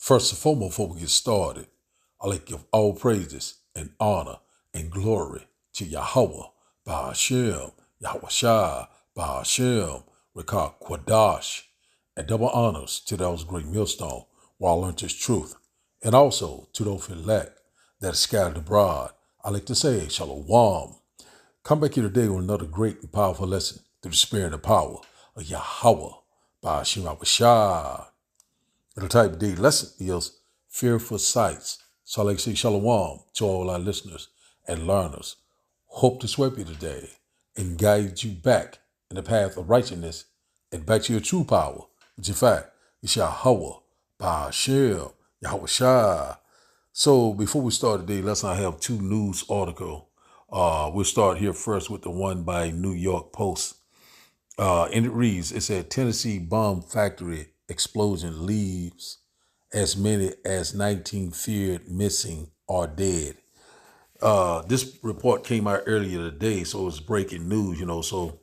First and foremost, before we get started, I'd like to give all praises and honor and glory to Yahweh, Ba'ashem, Yahweh Shai, Ba'ashem, Rekah Kwadash, and double honors to those great millstone where I learned this truth, and also to those elect that are scattered abroad. I like to say, Shalom. Come back here today with another great and powerful lesson through the spirit and power of Yahweh, Ba'ashem, Yahweh Shai. And the type of day lesson is fearful sights. So I like to say shalom to all our listeners and learners. Hope to sweep you today and guide you back in the path of righteousness and back to your true power, which in fact is Yahweh, Ba'ashem, Yahweh Shai. So before we start today, let's not have two news articles. We'll start here first with the one by New York Post. And it reads, it said, Tennessee bomb factory explosion leaves as many as 19 feared missing or dead. This report came out earlier today, so it was breaking news, so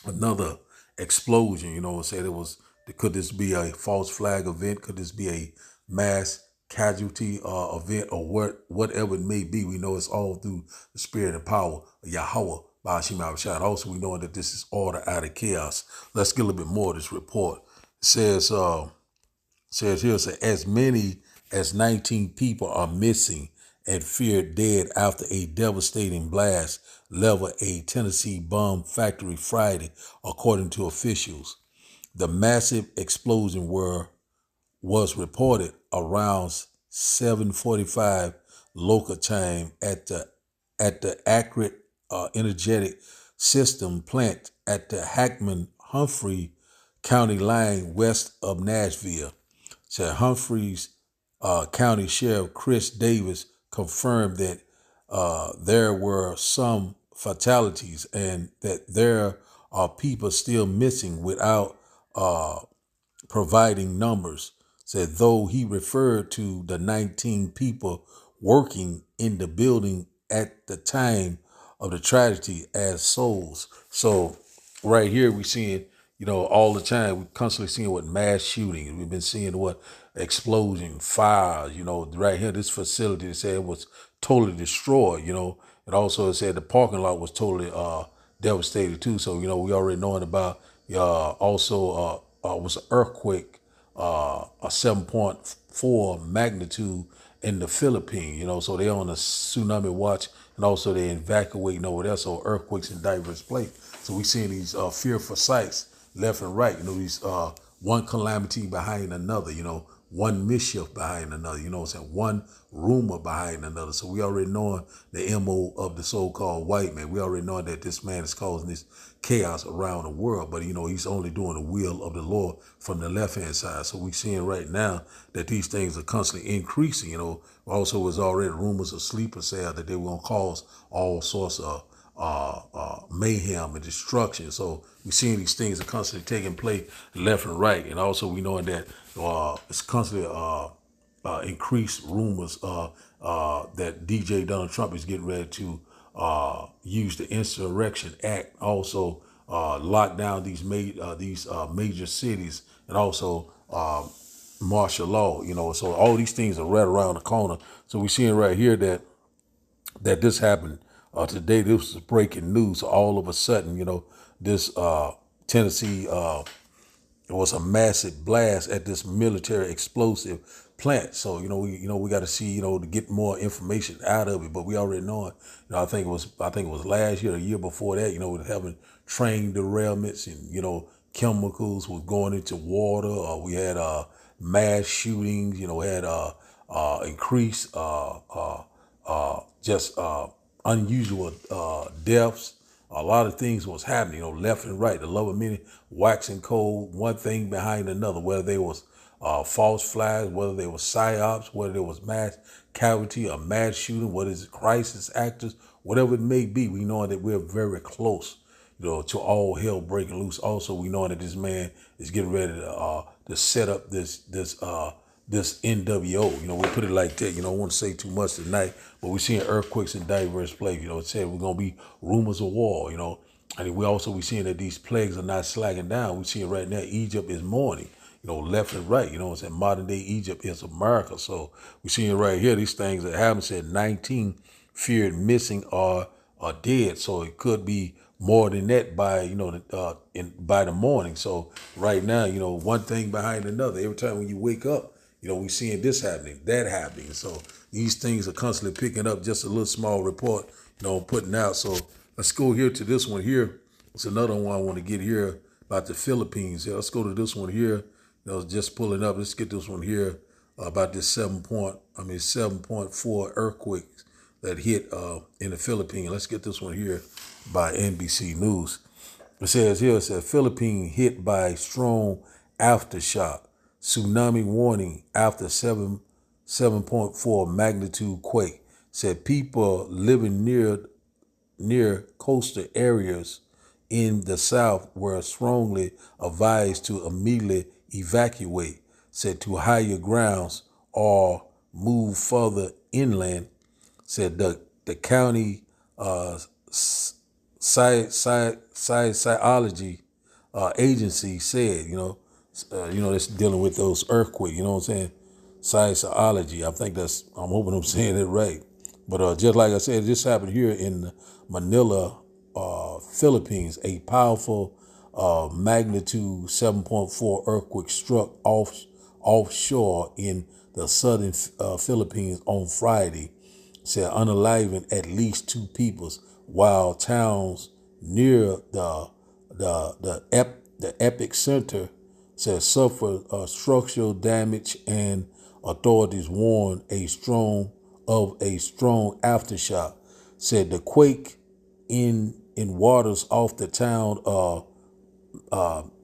another explosion, it said could this be a false flag event? Could this be a mass casualty event or whatever it may be? We know it's all through the spirit and power of Yahweh. Also, we know that this is order out of chaos. Let's get a little bit more of this report. It says here, as many as 19 people are missing and feared dead after a devastating blast leveled a Tennessee bomb factory Friday, according to officials. The massive explosion was reported around 7:45 local time at the Accurate Energetic System plant at the Hackman-Humphrey County line west of Nashville. Said Humphreys County Sheriff Chris Davis confirmed that there were some fatalities and that there are people still missing without providing numbers. Said though he referred to the 19 people working in the building at the time of the tragedy as souls. So right here we seeing, all the time, we're constantly seeing what mass shootings. We've been seeing what explosion, fires, right here, this facility, they said it was totally destroyed, and also it said the parking lot was totally devastated too. So, we already knowing about, also was an earthquake, a 7.4 magnitude in the Philippines, so they on a tsunami watch, and also they evacuating over there, so earthquakes in diverse places. So we seeing these fearful sights left and right, these one calamity behind another, one mischief behind another, one rumor behind another. So we already knowing the MO of the so-called white man. We already know that this man is causing this chaos around the world, but he's only doing the will of the Lord from the left-hand side. So we're seeing right now that these things are constantly increasing. Also was already rumors of sleeper cell that they were going to cause all sorts of mayhem and destruction. So we're seeing these things are constantly taking place left and right. And also we knowing that it's constantly increased rumors that DJ Donald Trump is getting ready to use the Insurrection Act, also lock down these major cities, and also martial law. So all these things are right around the corner. So we're seeing right here that this happened today. This was breaking news. So all of a sudden, this Tennessee, it was a massive blast at this military explosive plant. So, we got to see, to get more information out of it. But we already know it. I think it was last year, a year before that, with having train derailments and, chemicals was going into water. We had mass shootings, had increased just unusual deaths. A lot of things was happening, left and right. The love of many waxing cold, one thing behind another, whether they was false flags, whether they was psyops, whether there was mass casualty or mass shooting, whether it's crisis actors, whatever it may be, we know that we're very close, to all hell breaking loose. Also, we know that this man is getting ready to set up this NWO. We put it like that. I don't want to say too much tonight, but we're seeing earthquakes in diverse places. It said we're going to be rumors of war, and we seeing that these plagues are not slacking down. We're seeing right now Egypt is mourning. left and right. You know what I'm saying? Modern day Egypt is America. So we're seeing right here, these things that happen. Said 19 feared missing or are dead. So it could be more than that by, by the morning. So right now, one thing behind another. Every time when you wake up, we seeing this happening, that happening. So these things are constantly picking up. Just a little small report, putting out. So let's go here to this one here. It's another one I want to get here about the Philippines. Yeah, let's go to this one here. Just pulling up. Let's get this one here about this 7.4 earthquake that hit in the Philippines. Let's get this one here by NBC News. It says Philippines hit by strong aftershock. Tsunami warning after 7.4 magnitude quake. Said people living near coastal areas in the south were strongly advised to immediately evacuate, said to higher grounds or move further inland. Said the county psychology agency said, that's dealing with those earthquakes. You know what I'm saying? Psychology. I'm hoping I'm saying it right. But just like I said, this happened here in Manila, Philippines. A powerful magnitude 7.4 earthquake struck offshore in the southern Philippines on Friday. Said unaliving at least 2 people, while towns near the epicenter said suffered structural damage, and authorities warned a strong aftershock. Said the quake in waters off the town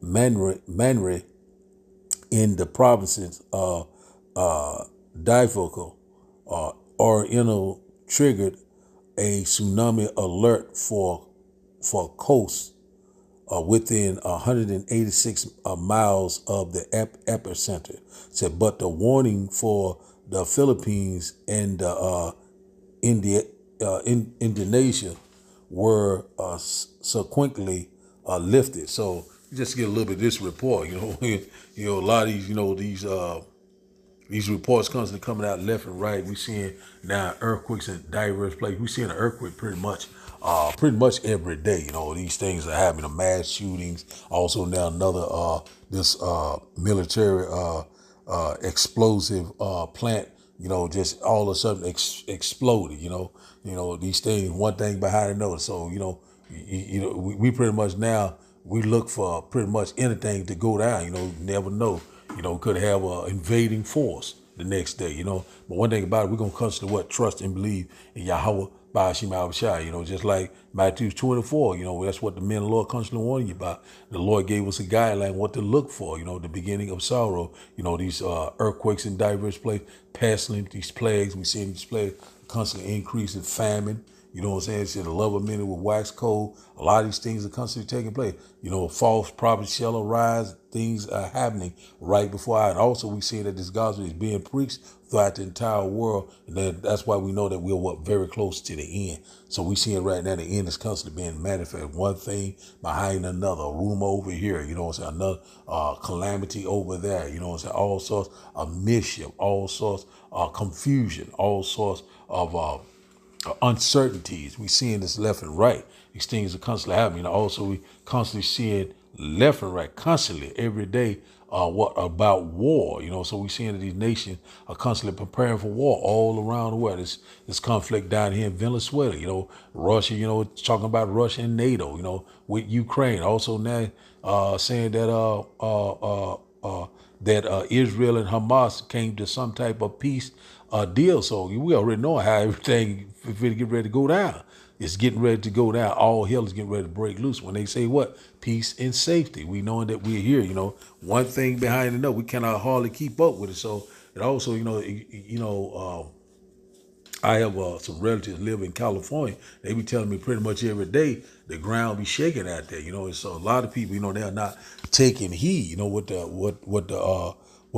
Manre in the provinces Daifuku Oriental triggered a tsunami alert for coast within 186 miles of the epicenter. Said, but the warning for the Philippines and Indonesia were subsequently lifted. So just get a little bit of this report. A lot of these reports constantly coming out left and right. We're seeing now earthquakes in diverse places. We're seeing an earthquake pretty much every day. These things are happening, mass shootings. Also now another this military explosive plant. Just all of a sudden exploded. These things, one thing behind another. So we pretty much now we look for pretty much anything to go down. You never know. Could have an invading force the next day, But one thing about it, we're going to constantly trust and believe in Yahweh Ba'ashim Abishai, just like Matthew 24, that's what the men of the Lord constantly warning you about. The Lord gave us a guideline what to look for, the beginning of sorrow, these earthquakes in diverse places, pestilence, these plagues, we see these plagues constantly increasing, famine. You know what I'm saying? It's the love of many will wax cold. A lot of these things are constantly taking place. False prophets shall arise. Things are happening right before our eyes. Also, we see that this gospel is being preached throughout the entire world. And that's why we know that we're very close to the end. So we see it right now. The end is constantly being manifested. One thing behind another. A rumor over here. Another calamity over there. All sorts of mischief. All sorts of confusion. All sorts of uncertainties. We seeing this left and right. These things are constantly happening. Also, we constantly seeing left and right, constantly every day. What about war? So we seeing that these nations are constantly preparing for war all around the world. This conflict down here in Venezuela. Russia. Talking about Russia and NATO. With Ukraine. Also now saying that Israel and Hamas came to some type of peace deal. So we already know how everything is getting ready to go down. It's getting ready to go down. All hell is getting ready to break loose. When they say what? Peace and safety. We knowing that we're here, one thing behind another. We cannot hardly keep up with it. So it also, I have some relatives live in California. They be telling me pretty much every day the ground be shaking out there. So a lot of people, they are not taking heed. What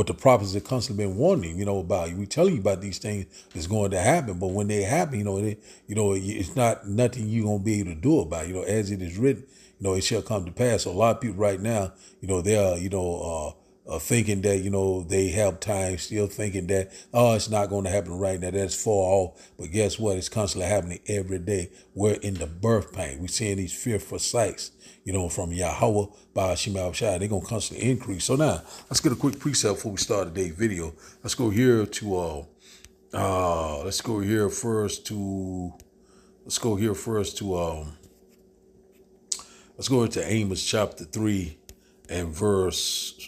the prophets have constantly been warning, about. We telling you about these things that's going to happen, but when they happen, it's not nothing you gonna be able to do about As it is written, it shall come to pass. So a lot of people right now, they are, thinking that, they have time, still thinking that, oh, it's not going to happen right now. That's far off. But guess what? It's constantly happening every day. We're in the birth pain. We're seeing these fearful sights, from Yahweh by Hashem Shai. They're going to constantly increase. So now, let's get a quick precept before we start today's video. Let's go here to, let's go here first to, let's go into Amos chapter 3 and verse,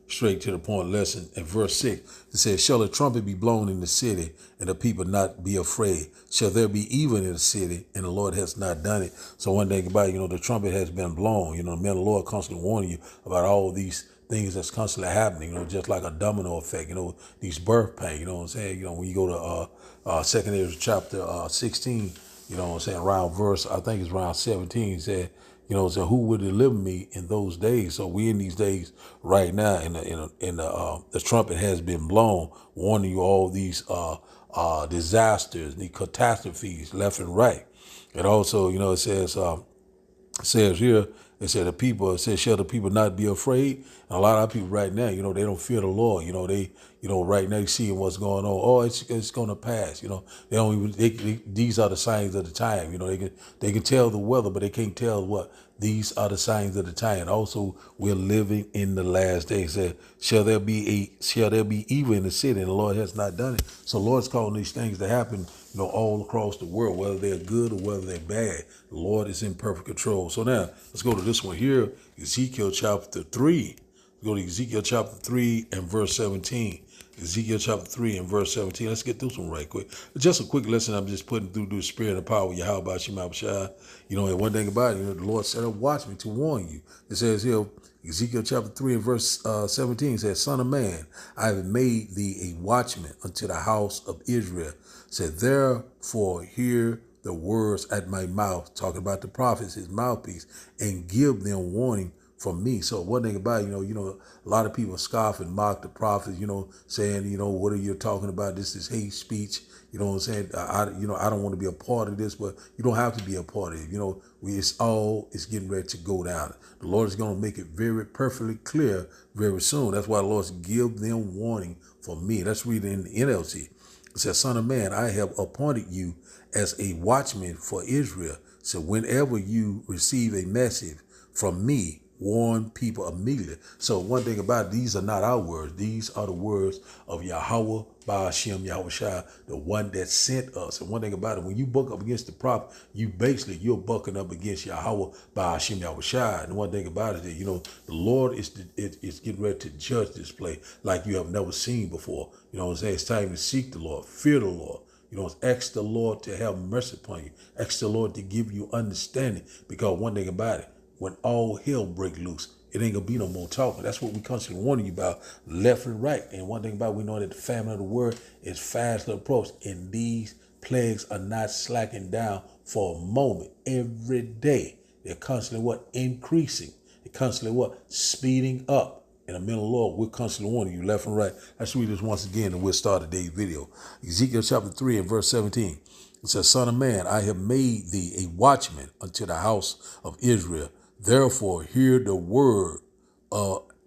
straight to the point lesson, at verse 6. It says, shall a trumpet be blown in the city, and the people not be afraid? Shall there be even in the city, and the Lord has not done it? So one thing about it, the trumpet has been blown. The man of the Lord constantly warning you about all these things that's constantly happening, just like a domino effect, these birth pain, what I'm saying? When you go to 2nd Ezra chapter 16, what I'm saying, around verse, I think it's around 17, it said, so who would deliver me in those days? So we in these days right now, and the trumpet has been blown, warning you all these disasters, the catastrophes left and right. And also, it says here, it said it says, shall the people not be afraid? And a lot of people right now, they don't fear the Lord. They, right now seeing what's going on. Oh, it's going to pass. They don't even, these are the signs of the time. They can tell the weather, but they can't tell what. These are the signs of the time. Also, we're living in the last days. Said, shall there be evil in the city? And the Lord has not done it. So the Lord's calling these things to happen, all across the world, whether they're good or whether they're bad. The Lord is in perfect control. So now let's go to this one here, Ezekiel chapter 3. Go to Ezekiel chapter 3 and verse 17. Ezekiel chapter 3 and verse 17. Let's get this one right quick. Just a quick lesson I'm just putting through the spirit and power of Yahweh Shema Shai. And one thing about it, the Lord set up watchmen to warn you. It says here, Ezekiel chapter 3 and verse 17 says, son of man, I have made thee a watchman unto the house of Israel. Said, therefore hear the words at my mouth, talking about the prophets, his mouthpiece, and give them warning from me. So one thing about it, a lot of people scoff and mock the prophets, saying, what are you talking about? This is hate speech. You know what I'm saying? I don't want to be a part of this, but you don't have to be a part of it. It's getting ready to go down. The Lord is going to make it very perfectly clear very soon. That's why the Lord says, give them warning from me. Let's read it in the NLT. It says, son of man, I have appointed you as a watchman for Israel. So whenever you receive a message from me, warn people immediately. So one thing about it, these are not our words. These are the words of Yahweh by Hashem Yahweh Shai, the one that sent us. And one thing about it, when you buck up against the prophet, you're bucking up against Yahweh by Hashem Yahweh Shai. And one thing about it, the Lord is getting ready to judge this place like you have never seen before. What I'm saying? It's time to seek the Lord, fear the Lord. Ask the Lord to have mercy upon you. Ask the Lord to give you understanding. Because one thing about it, when all hell break loose, it ain't gonna be no more talking. That's what we constantly warning you about, left and right. And one thing about it, we know that the famine of the world is fast to approach, and these plagues are not slacking down for a moment. Every day, they're constantly increasing. They're constantly speeding up. In the middle of the Lord, we're constantly warning you left and right. Let's read this once again, and we'll start today's video. Ezekiel chapter 3 and verse 17. It says, son of man, I have made thee a watchman unto the house of Israel. Therefore, hear the word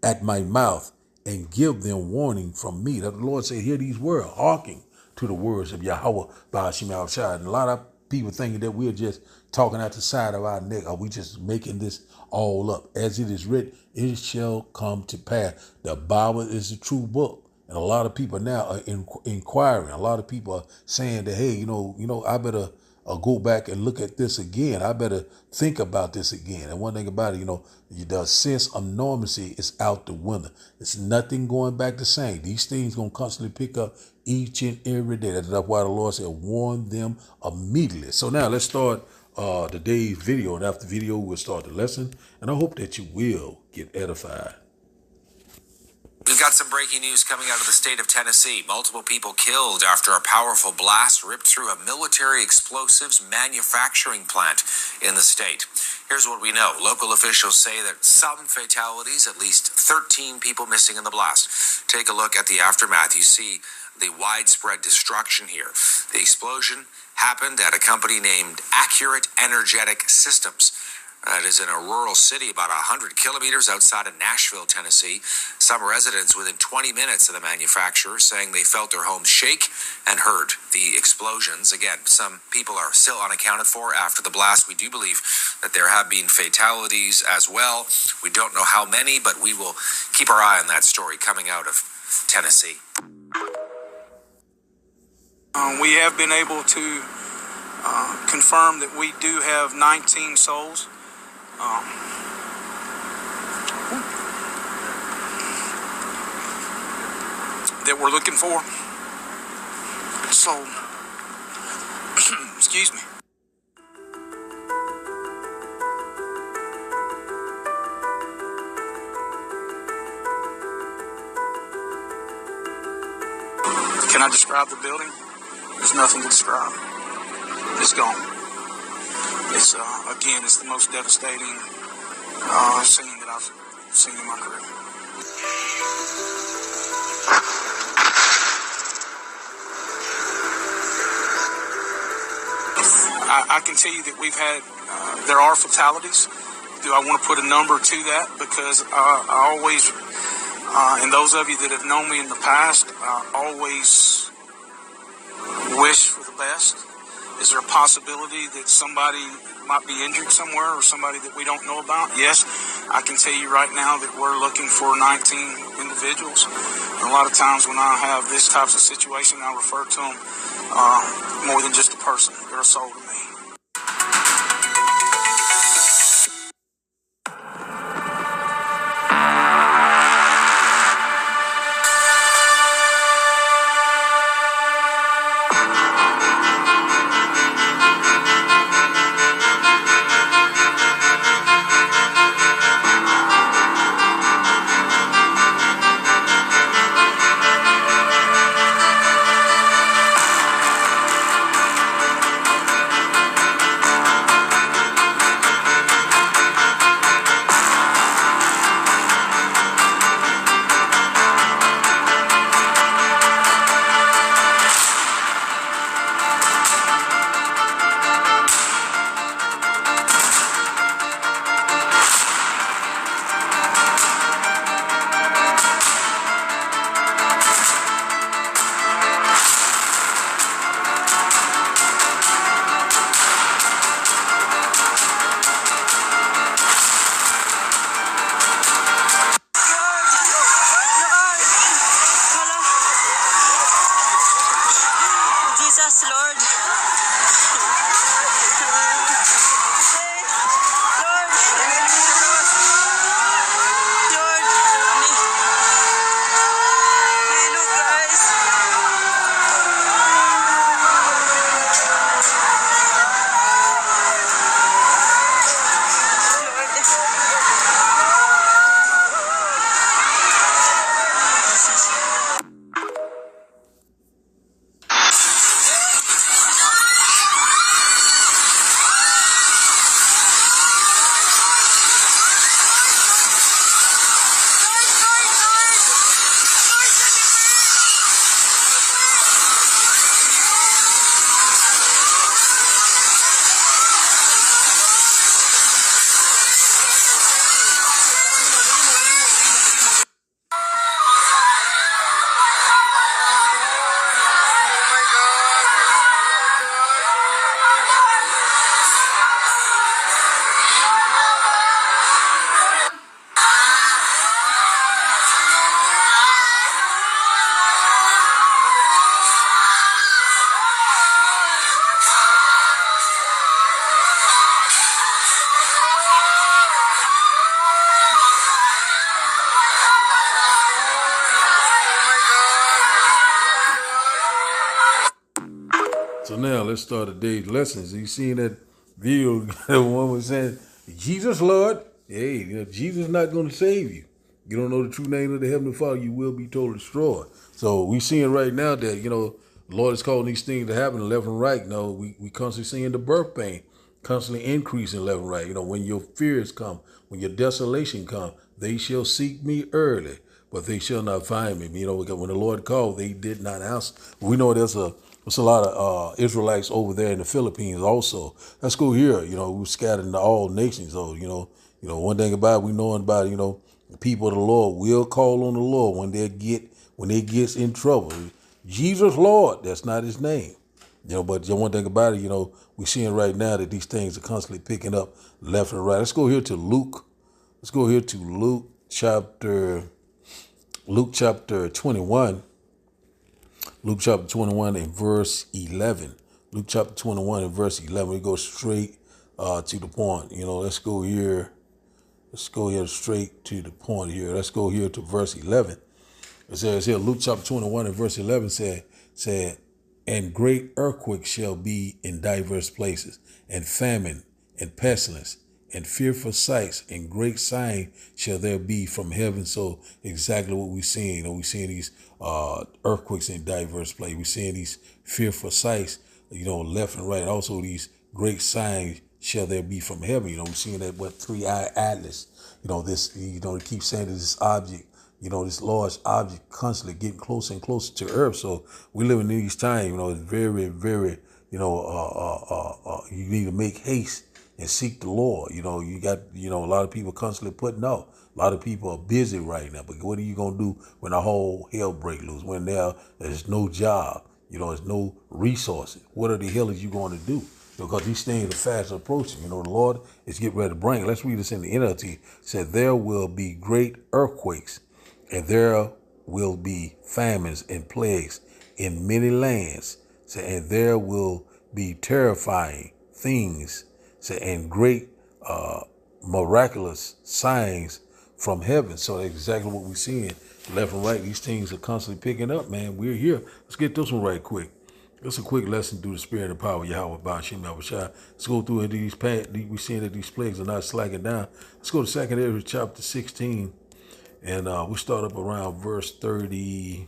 at my mouth and give them warning from me. That the Lord said, hear these words, hearken to the words of Yahweh by Hashem Shai. And a lot of people thinking that we're just talking out the side of our neck, or we just making this all up. As it is written, it shall come to pass. The Bible is a true book. And a lot of people now are inquiring. A lot of people are saying that, hey, I better go back and look at this again. I better think about this again. And one thing about it, the sense of normalcy is out the window. It's nothing going back the same. These things going to constantly pick up each and every day. That's why the Lord said, warn them immediately. So now let's start today's video. And after the video, we'll start the lesson. And I hope that you will get edified. We've got some breaking news coming out of the state of Tennessee. Multiple people killed after a powerful blast ripped through a military explosives manufacturing plant in the state. Here's what we know. Local officials say that some fatalities, at least 13 people missing in the blast. Take a look at the aftermath. You see the widespread destruction here. The explosion happened at a company named Accurate Energetic Systems. That is in a rural city about 100 kilometers outside of Nashville, Tennessee. Some residents within 20 minutes of the manufacturer saying they felt their homes shake and heard the explosions. Again, some people are still unaccounted for after the blast. We do believe that there have been fatalities as well. We don't know how many, but we will keep our eye on that story coming out of Tennessee. We have been able to confirm that we do have 19 souls. That we're looking for. So, excuse me. Can I describe the building? There's nothing to describe. It's gone. It's again, it's the most devastating scene that I've seen in my career. I can tell you that we've had, there are fatalities. Do I want to put a number to that? Because I always, and those of you that have known me in the past, I always wish for the best. Is there a possibility that somebody might be injured somewhere or somebody that we don't know about? Yes, I can tell you right now that we're looking for 19 individuals. And a lot of times when I have this types of situation, I refer to them more than just a person. They're a soul to me. So now let's start today's lessons. You seen that video? The one was saying, "Jesus, Lord, hey, Jesus not going to save you. You don't know the true name of the Heavenly Father, you will be totally destroyed." So we seeing right now that the Lord is calling these things to happen left and right. We constantly seeing the birth pain constantly increasing left and right. When your fears come, when your desolation come, they shall seek me early, but they shall not find me. When the Lord called, they did not answer. We know there's a There's a lot of Israelites over there in the Philippines also. Let's go here. We're scattered into all nations though. One thing about it, we know about it, the people of the Lord will call on the Lord when they get in trouble. Jesus Lord, that's not his name. But the one thing about it, we're seeing right now that these things are constantly picking up left and right. Let's go here to Luke. Let's go here to Luke chapter 21. Luke chapter 21 and verse 11. Luke chapter 21 and verse 11. We go straight to the point. Let's go here. Let's go here straight to the point here. Let's go here to verse 11. It says here, Luke chapter 21 and verse 11 said, and great earthquakes shall be in diverse places, and famine, and pestilence, and fearful sights, and great sign shall there be from heaven. So exactly what we're seeing. We're seeing these earthquakes in diverse places. We're seeing these fearful sights, left and right. Also these great signs shall there be from heaven. We're seeing that three-eyed Atlas. They keep saying that this object, this large object constantly getting closer and closer to Earth. So we live in these times, it's very, very, you need to make haste and seek the Lord. You got, a lot of people constantly putting out. A lot of people are busy right now. But what are you going to do when the whole hell break loose? When there's no job, there's no resources? What are the hell is you going to do? Because these things are fast approaching. The Lord is getting ready to bring. Let's read this in the NLT. It said, there will be great earthquakes, and there will be famines and plagues in many lands. And there will be terrifying things, and great miraculous signs from heaven. So that's exactly what we're seeing. Left and right, these things are constantly picking up, man. We're here. Let's get this one right quick. It's a quick lesson through the spirit and power of Yahweh Ba'ashim Yahushua. Let's go through these. We're seeing that these plagues are not slacking down. Let's go to 2nd Ezra chapter 16, and we start up around verse 30.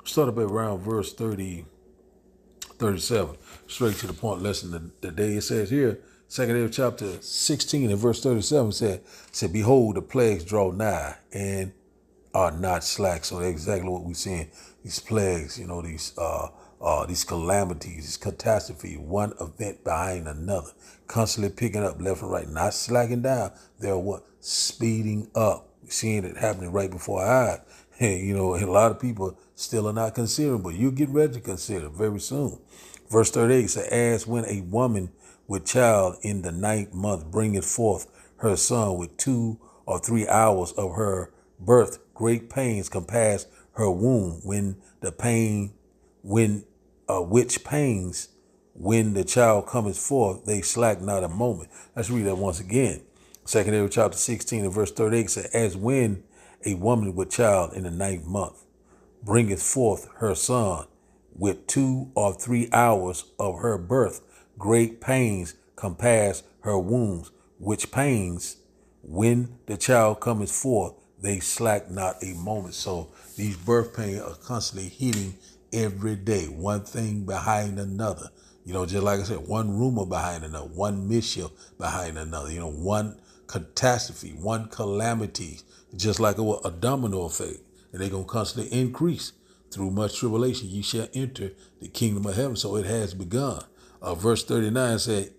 Start up around verse 37. Straight to the point lesson today. It says here, 2nd Ezra chapter 16 and verse 37 said, behold, the plagues draw nigh and are not slack. So that's exactly what we're seeing. These plagues, these calamities, these catastrophes, one event behind another, constantly picking up left and right, not slacking down. They're speeding up. We're seeing it happening right before our eyes. And a lot of people still are not considering, but you get ready to consider very soon. Verse 38 says, as when a woman with child in the 9th month bringeth forth her son with 2 or 3 hours of her birth, great pains compass her womb, which pains, when the child cometh forth, they slack not a moment. Let's read that once again. 2nd Ezra chapter 16 and verse 38 says, as when a woman with child in the 9th month bringeth forth her son with 2 or 3 hours of her birth, great pains compass her wombs, which pains, when the child cometh forth, they slack not a moment. So these birth pains are constantly hitting every day, one thing behind another. Just like I said, one rumor behind another, one mischief behind another, one catastrophe, one calamity, just like a domino effect. And they're going to constantly increase. Through much tribulation, you shall enter the kingdom of heaven. So it has begun. Verse 39 said,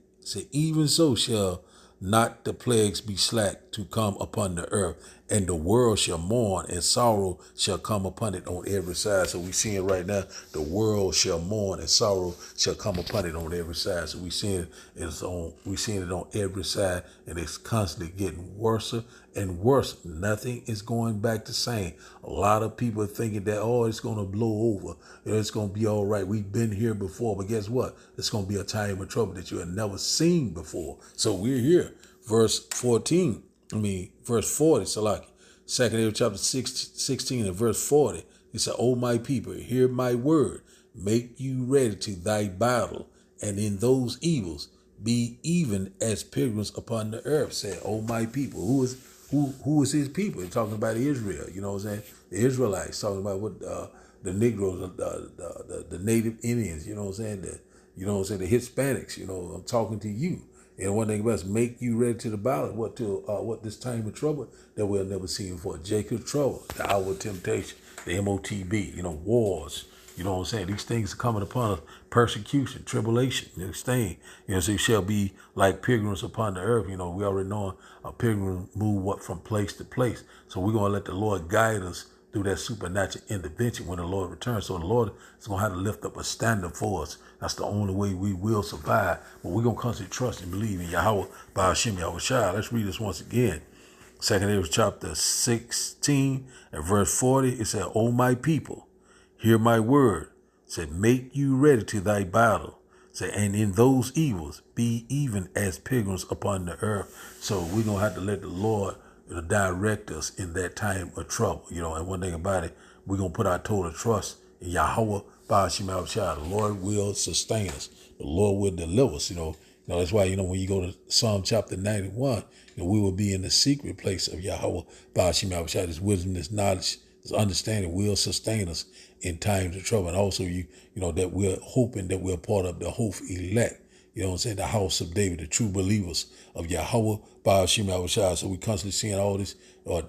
even so shall not the plagues be slack to come upon the earth, and the world shall mourn, and sorrow shall come upon it on every side. So we seeing right now, the world shall mourn, and sorrow shall come upon it on every side. So we seeing it on every side, and it's constantly getting worse and worse. Nothing is going back the same. A lot of people are thinking that, it's going to blow over. It's going to be all right. We've been here before, but guess what? It's going to be a time of trouble that you have never seen before. So we're here. Verse 40, Salaki. 2nd Ezra chapter 16 and verse 40. It said, O my people, hear my word. Make you ready to thy battle, and in those evils be even as pilgrims upon the earth. Said, O my people. Who is his people? He's talking about Israel. You know what I'm saying? The Israelites, talking about what the Negroes, the native Indians, you know what I'm saying? The Hispanics, I'm talking to you. And one thing about us, make you ready to the battle. What this time of trouble that we'll never see before. Jacob's trouble, the hour of temptation, the MOTB, wars, You know what I'm saying? These things are coming upon us. Persecution, tribulation, this thing. So you shall be like pilgrims upon the earth. We already know a pilgrim move from place to place. So we're going to let the Lord guide us through that supernatural intervention when the Lord returns. So the Lord is going to have to lift up a standard for us. That's the only way we will survive. But we're going to constantly trust and believe in Yahweh by Hashem Yahushua. Let's read this once again. 2 Amos chapter 16 and verse 40. It said, O my people, hear my word. It said, make you ready to thy battle. It said, and in those evils be even as pilgrims upon the earth. So we're going to have to let the Lord direct us in that time of trouble. And one thing about it, we're going to put our total trust in Yahweh Ba'ashim Yahushua. The Lord will sustain us. The Lord will deliver us. That's why, when you go to Psalm chapter 91, we will be in the secret place of Yahweh Ba'ashim Yahushua. This wisdom, this knowledge, this understanding will sustain us in times of trouble. And also, that we're hoping that we're part of the hope elect. The house of David, the true believers of Yahweh Ba'ashim Yahushua. So we constantly seeing all this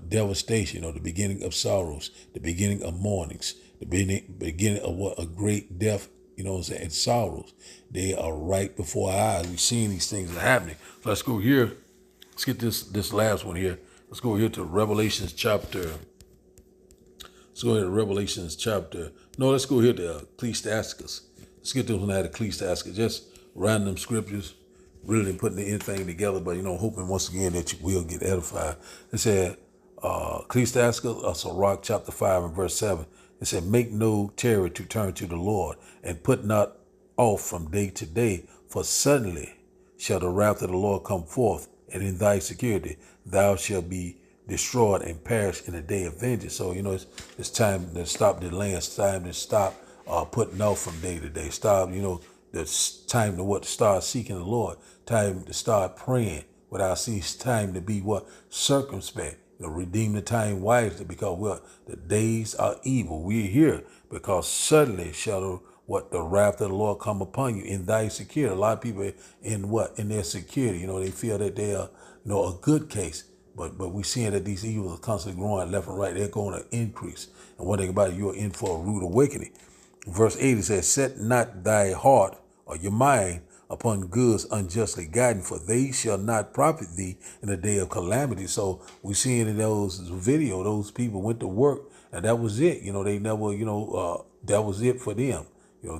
devastation, the beginning of sorrows, the beginning of mournings, the beginning of what a great death, and sorrows. They are right before our eyes. We're seeing these things are happening. So let's go here. Let's get this last one here. Let's go here to Revelations chapter. Let's go here to Revelations chapter. No, let's go here to Ecclesiastes. Let's get this one out of Ecclesiastes. Just random scriptures, really didn't put anything together, but hoping once again that you will get edified. It said, Ecclesiastes, Sirach chapter 5 and verse 7. It said, make no terror to turn to the Lord, and put not off from day to day, for suddenly shall the wrath of the Lord come forth, and in thy security thou shalt be destroyed and perish in the day of vengeance. So, it's time to stop delaying. It's time to stop putting off from day to day. Stop, it's time to start seeking the Lord. Time to start praying without cease. Time to be circumspect. Redeem the time wisely, because the days are evil. We're here because suddenly shall the wrath of the Lord come upon you in thy security. A lot of people in their security, they feel that they are, a good case. But we're seeing that these evils are constantly growing left and right. They're going to increase. And one thing about it, you're in for a rude awakening. Verse 8, it says, set not thy heart or your mind upon goods unjustly guiding, for they shall not profit thee in the day of calamity. So we're seeing in those videos, those people went to work and that was it. They never, that was it for them.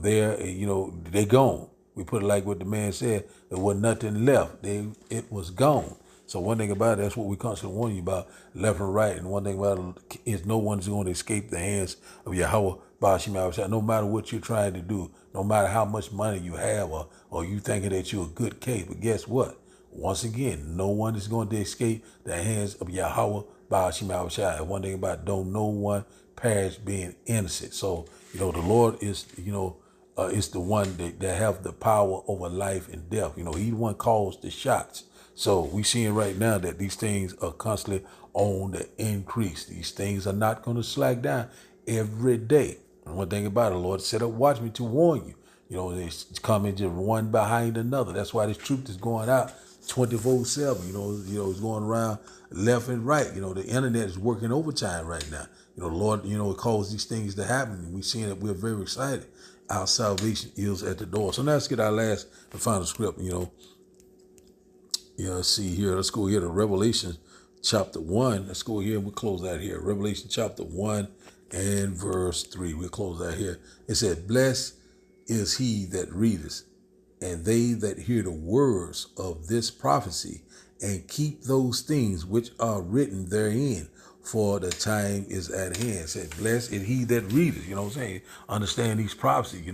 They gone. We put it like what the man said, there was nothing left. It was gone. So one thing about it, that's what we constantly warn you about, left and right. And one thing about it is no one's going to escape the hands of Yahweh Ba'ashim Yahushua. No matter what you're trying to do, no matter how much money you have, or you thinking that you're a good case. But guess what? Once again, no one is going to escape the hands of Yahweh Ba'ashim Yahushua. And one thing about it, don't no one perish being innocent. So, the Lord is, is the one that have the power over life and death. He the one calls the shots. So we seeing right now that these things are constantly on the increase. These things are not going to slack down every day. And one thing about it, the Lord set up watchmen to warn you. It's coming just one behind another. That's why this truth is going out 24/7. It's going around left and right. The internet is working overtime right now. The Lord, it caused these things to happen. And we're seeing that we're very excited. Our salvation is at the door. So now let's get our last and final script, let's see here. Let's go here to Revelation chapter 1. Let's go here. We'll close that here. Revelation chapter 1 and verse 3. We'll close that here. It said, blessed is he that readeth, and they that hear the words of this prophecy, and keep those things which are written therein, for the time is at hand. It said, blessed is he that readeth, understand these prophecies,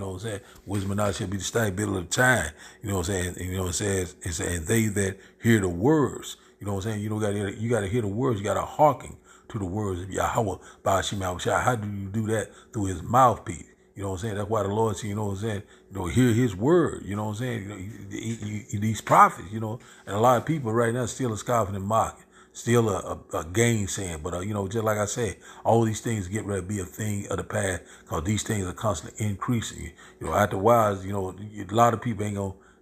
wisdom and knowledge shall be the stability of time, it says, and they that hear the words, you got to hear the words, you got to hearken to the words of Yahweh Ba'ashim Yahushua. How do you do that? Through his mouthpiece. That's why the Lord said, hear his word, these prophets, and a lot of people right now still are scoffing and mocking. Still a gainsaying, but just like I said, all these things get ready to be a thing of the past, because these things are constantly increasing. After a while, a lot of people ain't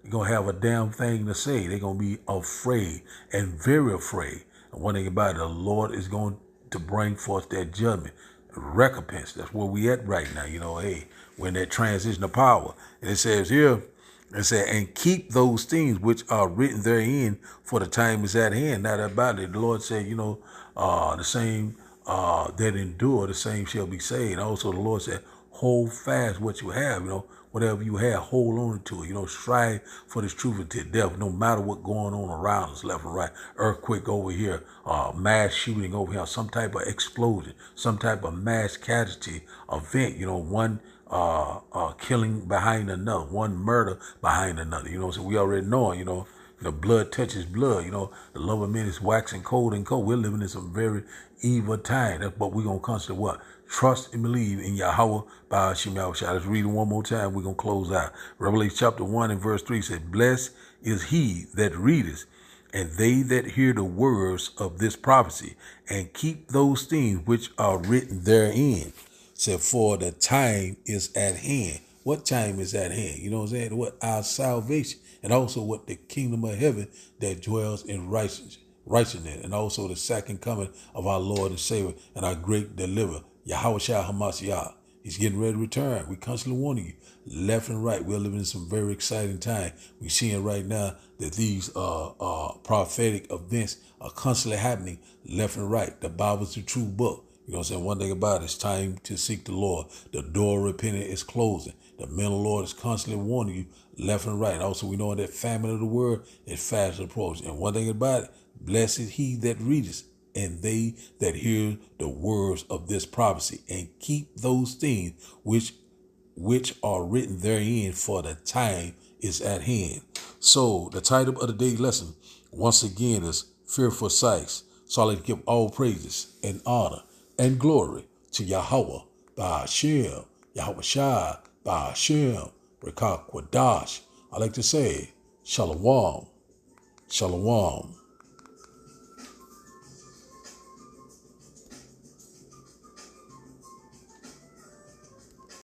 gonna have a damn thing to say. They're gonna be afraid and very afraid. And one thing about it, the Lord is going to bring forth that judgment. recompense. That's where we at right now. Hey, we're in that transition of power. And it says here, it said, and keep those things which are written therein, for the time is at hand. Not about it. The Lord said, the same that endure, the same shall be saved. Also, the Lord said, hold fast what you have. Whatever you have, hold on to it. Strive for this truth until death, no matter what going on around us, left and right. Earthquake over here, mass shooting over here, some type of explosion, some type of mass casualty event. One killing behind another, one murder behind another. So we already know, the blood touches blood. The love of men is waxing cold and cold. We're living in some very evil time. That's what we're going to constantly what? Trust and believe in Yahweh by Hashem Yahushua. Let's read it one more time. We're going to close out. Revelation chapter 1 and verse 3 says, blessed is he that readeth, and they that hear the words of this prophecy, and keep those things which are written therein. Said, for the time is at hand. What time is at hand? You know what I'm saying? What? Our salvation. And also what? The kingdom of heaven that dwells in righteousness. And also the second coming of our Lord and Savior and our great deliverer, Yahushua HaMashiach. He's getting ready to return. We constantly warning you, left and right. We're living in some very exciting time. We're seeing right now that these prophetic events are constantly happening left and right. The Bible's the true book. You know what I'm saying? One thing about it, it's time to seek the Lord. The door of repentance is closing. The man of the Lord is constantly warning you left and right. Also, we know in that famine of the word is fast approaching. And one thing about it, blessed is he that readeth, and they that hear the words of this prophecy, and keep those things which are written therein, for the time is at hand. So the title of the day's lesson, once again, is Fearful Sights. So I like to give all praises and honor and glory to Yahweh, by Hashem, Yahushua, by Hashem, Rekah Kwadash. I like to say, Shalom, Shalom.